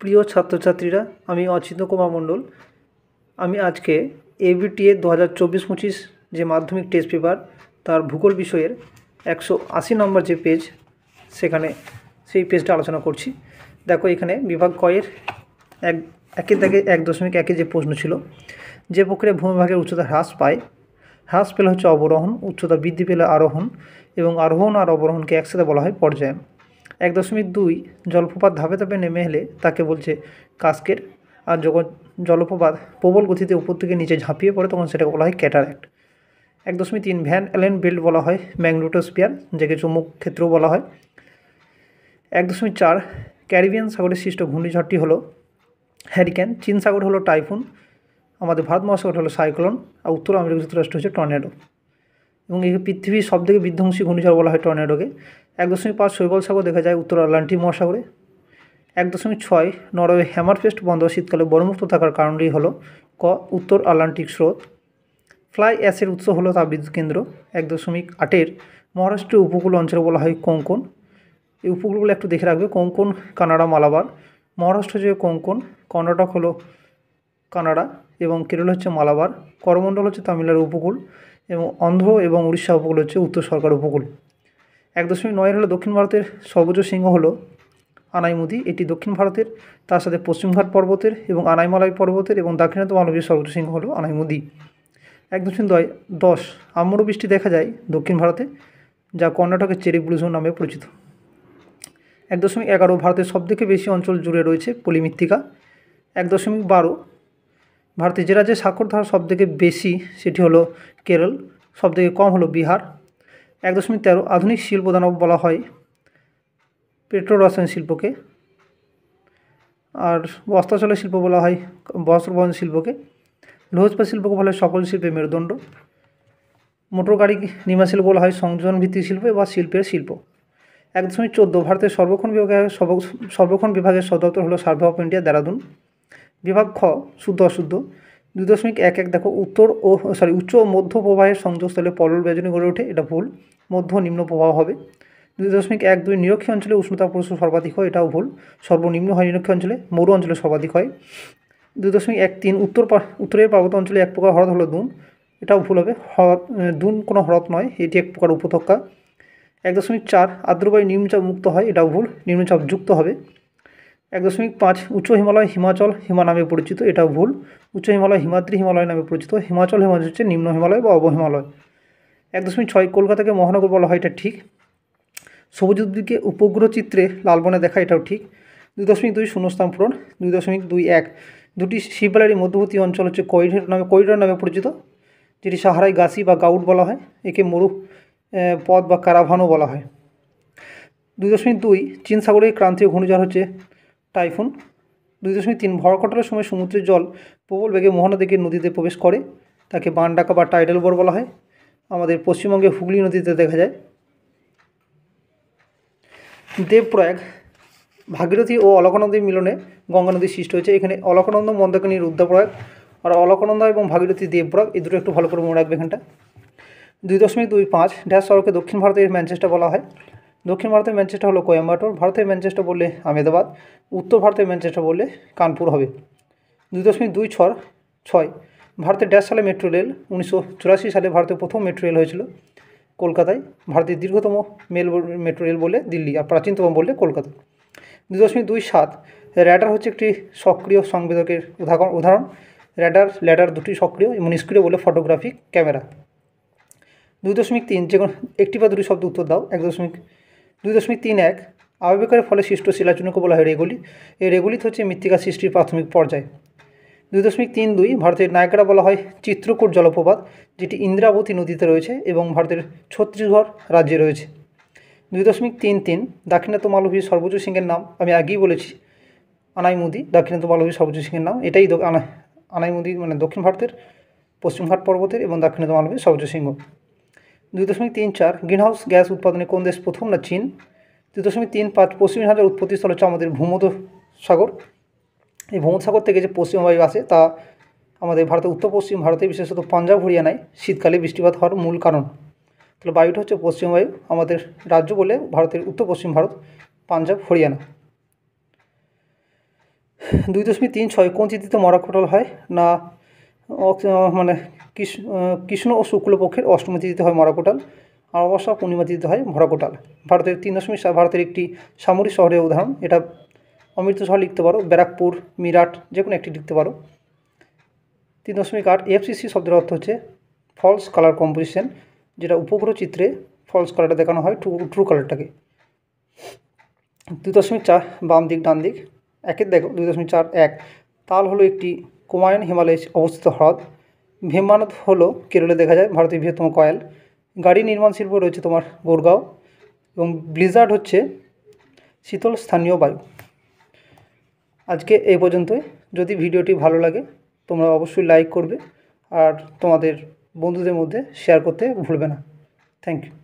প্রিয় ছাত্রছাত্রীরা, আমি অচিন্ত কুমার মণ্ডল। আমি আজকে এবিটিএ 2024-25 যে মাধ্যমিক টেস্ট পেপার তার ভূগোল বিষয়ের 180 নম্বর যে পেজ, সেই পেজটা আলোচনা করছি। দেখো, এখানে বিভাগ কয়ের একের দাগে 1.1 যে প্রশ্ন ছিল, যে প্রক্রিয়ায় ভূমিভাগের উচ্চতা হ্রাস পায়, হ্রাস পেলে হচ্ছে অবরোহণ, উচ্চতা বৃদ্ধি পেলে আরোহণ, এবং আরোহণ আর অবরোহণকে একসাথে বলা হয় পর্যায়। 1.2 জলপ্রপাত ধাপে ধাপে নেমে এলে তাকে বলছে কাস্কেড। আর যখন জলপ্রপাত প্রবল গতিতে উপর থেকে নিচে ঝাঁপিয়ে পড়ে তখন সেটাকে বলা হয় ক্যাটারাক্ট। 1.3 ভ্যান অ্যালেন বেল্ট বলা হয় ম্যাগনেটোস্ফিয়ার, যাকে চুম্বক ক্ষেত্রও বলা হয়। 1.4 ক্যারিবিয়ান সাগরে সৃষ্ট ঘূর্ণিঝড়টি হলো হ্যারিকেন, চীন সাগর হলো টাইফুন, আমাদের ভারত মহাসাগর হলো সাইক্লোন, আর উত্তর আমেরিকা যুক্তরাষ্ট্র হচ্ছে টর্নেডো। এবং এই পৃথিবীর সবথেকে বিধ্বংসী ঘূর্ণিঝড় বলা হয় টর্নেডোকে। 1.5 শৈবাল সাগর দেখা যায় উত্তর আটলান্টিক মহাসাগরে। 1.6 নরওয়ে হ্যামারফেস্ট বন্দর শীতকালে বরমুক্ত থাকার কারণটি হলো ক উত্তর আটলান্টিক স্রোত। ফ্লাই অ্যাশের উৎস হলো তাপবিদ্যুৎ কেন্দ্র। 1.8 মহারাষ্ট্রের উপকূল অঞ্চলে বলা হয় কোঙ্কন। এই উপকূলগুলো একটু দেখে রাখবে: কোঙ্কন, কানাডা, মালাবার। মহারাষ্ট্র যে কোঙ্কন, কর্ণাটক হলো কানাডা এবং কেরল হচ্ছে মালাবার। করমণ্ডল হচ্ছে তামিলনাড়ু উপকূল এবং অন্ধ্র এবং উড়িষ্যা উপকূল হচ্ছে উত্তর সরকার উপকূল। 1.9 হলো দক্ষিণ ভারতের সর্বোচ্চ শৃঙ্গ হলো আনাইমুদি। এটি দক্ষিণ ভারতের, তার সাথে পশ্চিমঘাট পর্বতের এবং আনাইমালাই পর্বতের এবং দাক্ষিণাত্য মালভূমির সর্বোচ্চ শৃঙ্গ হলো আনাইমুদি। 1.10 আম্র বৃষ্টি দেখা যায় দক্ষিণ ভারতে, যা কর্ণাটকের চেরি ব্লুজম নামে পরিচিত। 1.11 ভারতের সবথেকে বেশি অঞ্চল জুড়ে রয়েছে পলিমৃত্তিকা। 1.12 ভারতের যে রাজ্যে সাক্ষরতার সবথেকে বেশি সেটি হলো কেরল, সবথেকে কম হলো বিহার। 1.13 আধুনিক শিল্প দানব বলা হয় পেট্রো রসায়ন শিল্পকে, আর বস্ত্রাচলের শিল্প বলা হয় বস্ত্র বহন শিল্পকে। লৌহ ইস্পাত শিল্পকে বলা হয় সকল শিল্পের মেরুদণ্ড। মোটর গাড়ি নির্মাণ শিল্প বলা হয় সংযোজন ভিত্তিক শিল্প বা শিল্পের শিল্প। 1.14 ভারতের সর্বক্ষণ বিভাগের সদর দপ্তর হলো সার্ভে অফ ইন্ডিয়া, দেরাদুন। বিভাগ খ শুদ্ধ অশুদ্ধ। 2.11 দেখো, উচ্চ ও মধ্য প্রবাহের সংযোগস্থলে পলল বেজনী গড়ে ওঠে, এটা ভুল। মধ্য নিম্ন প্রবাহ হবে। 2.12 নিরক্ষীয় অঞ্চলে উষ্ণতা প্রচুর সর্বাধিক হয়, এটাও ভুল। সর্বনিম্ন হয় নিরক্ষীয় অঞ্চলে, মরু অঞ্চলে সর্বাধিক হয়। 2.13 উত্তরের পার্বত্য অঞ্চলে এক প্রকার হ্রদ হলো দুন, এটাও ভুল হবে। দুন কোনো হ্রদ নয়, এটি এক প্রকার উপত্যকা। 1.4 আর্দ্রবায়ু নিম্নচাপ মুক্ত হয়, এটাও ভুল, নিম্নচাপ যুক্ত হবে। 1.5 উচ্চ হিমালয় হিমাচল হিমা নামে পরিচিত, এটাও ভুল। উচ্চ হিমালয় হিমাদ্রি হিমালয় নামে পরিচিত, হিমাচল হচ্ছে নিম্ন হিমালয় বা অবহিমালয়। 1.6 কলকাতাকে মহানগর বলা হয়, এটা ঠিক। সবুজ উদ্ভিদকে উপগ্রহ চিত্রে লাল বনে দেখা, এটাও ঠিক। 2.2 শূন্যস্থান পূরণ। 2.21 দুটি শিববালারি মধ্যবর্তী অঞ্চল হচ্ছে করিডর নামে পরিচিত, যেটি সাহারাই গাছি বা গাউট বলা হয়। একে মরু পথ বা কারাভানও বলা হয়। 2.2 চীন সাগরের ক্রান্তীয় ঘূর্ণিঝড় হচ্ছে টাইফুন। 2.3 ভরাকটলের সময় সমুদ্রের জল প্রবল বেগে মোহনা থেকে নদীতে প্রবেশ করে, তাকে বান ডাকা বা টাইডাল বোর বলা হয়। আমাদের পশ্চিমবঙ্গে হুগলি নদীতে দেখা যায়। দেবপ্রয়াগ ভাগীরথী ও অলকানন্দার মিলনে গঙ্গা নদী সৃষ্টি হয়েছে। এখানে অলকানন্দা মন্দাকিনী রুদ্রপ্রয়াগ, আর অলকানন্দা এবং ভাগীরথী দেবপ্রয়াগ, এই দুটো একটু ভালো করে মনে রাখবে এখানটা। 2.25 ড্যাশ শহরকে দক্ষিণ ভারতের ম্যানচেস্টার বলা হয়। দক্ষিণ ভারতের ম্যানচেস্টার হলো কোয়েম্বাটোর, ভারতের ম্যানচেস্টার বললে আহমেদাবাদ, উত্তর ভারতের ম্যানচেস্টার বললে কানপুর হবে। 2.26 ভারতের ড্যাশ সালে মেট্রো রেল। 1984 সালে ভারতের প্রথম মেট্রো রেল হয়েছিল কলকাতায়। ভারতের দীর্ঘতম মেট্রো রেল বলে দিল্লি, আর প্রাচীনতম বললে কলকাতা। 2.27 র্যাডার হচ্ছে একটি সক্রিয় সংবেদকের উদাহরণ। ল্যাডার দুটি সক্রিয় এবং নিষ্ক্রিয় বলে ফটোগ্রাফিক ক্যামেরা। 2.3 যে কোনো একটি বা দুটি শব্দ উত্তর দাও। 2.31 আবিষ্কারের ফলে সৃষ্ট শিলাচূর্ণকে বলা হয় রেগুলিথ। এই রেগুলিথ হচ্ছে মৃত্তিকা সৃষ্টির প্রাথমিক পর্যায়। 2.32 ভারতের নায়গ্রা বলা হয় চিত্রকূট জলপ্রপাত, যেটি ইন্দ্রাবতী নদীতে রয়েছে এবং ভারতের ছত্তিশগড় রাজ্যে রয়েছে। 2.33 দাক্ষিণাত্য মালভূমির সর্বোচ্চ শৃঙ্গের নাম আমি আগেই বলেছি, আনাইমুদি দাক্ষিণাত্য মালভূমির সর্বোচ্চ শৃঙ্গের নাম। এটাই আনাইমুদি মানে দক্ষিণ ভারতের পশ্চিমঘাট পর্বতের এবং দাক্ষিণাত্য মালভূমির সর্বোচ্চ শৃঙ্গ। 2.34 গ্রিনহাউস গ্যাস উৎপাদনে কোন দেশ প্রথম? না, চীন। 2.35 পশ্চিম ঝঞ্ঝার উৎপত্তিস্থল হচ্ছে আমাদের ভূমধ্যসাগর। এই ভূমধ্যসাগর থেকে যে পশ্চিম বায়ু আসে তা আমাদের ভারতের উত্তর পশ্চিম ভারতে, বিশেষত পাঞ্জাব হরিয়ানায় শীতকালে বৃষ্টিপাত হওয়ার মূল কারণ। তাহলে বায়ুটা হচ্ছে পশ্চিম বায়ু। আমাদের রাজ্য বলে ভারতের উত্তর পশ্চিম ভারত, পাঞ্জাব হরিয়ানা। 2.36 কোন তিথিতে মরা কোটাল হয় না মানে কৃষ্ণ ও শুক্লপক্ষের অষ্টমী তিথিতে হয় মরা কোটাল, আর অমাবস্যা পূর্ণিমা তিথিতে হয় মরা কোটাল। ভারতের 3.7 ভারতের একটি সামরিক শহরের উদাহরণ, এটা অমৃতসর লিখতে পারো, ব্যারাকপুর, মিরাট, যে কোনো একটি লিখতে পারো। 3.8 এফসিসি শব্দের অর্থ হচ্ছে ফলস কালার কম্পোজিশন, যেটা উপগ্রহ চিত্রে ফলস কালারটা দেখানো হয় ট্রু কালারটাকে। 2.4 বাম দিক ডান দিক, একের দেখো 2.4 তাল হলো একটি কুমায়ুন হিমালয়ে অবস্থিত হ্রদ। ভীমবানদ হলো কেরলে দেখা যায়, ভারতের বৃহত্তম কয়েল। গাড়ি নির্মাণ শিল্প রয়েছে তোমার গুরগাঁও, এবং ব্লিজার্ড হচ্ছে শীতল স্থানীয় বায়ু। আজকে এই পর্যন্তই। যদি ভিডিওটি ভালো লাগে তোমরা অবশ্যই লাইক করবে আর তোমাদের বন্ধুদের মধ্যে শেয়ার করতে ভুলবে না। Thank you.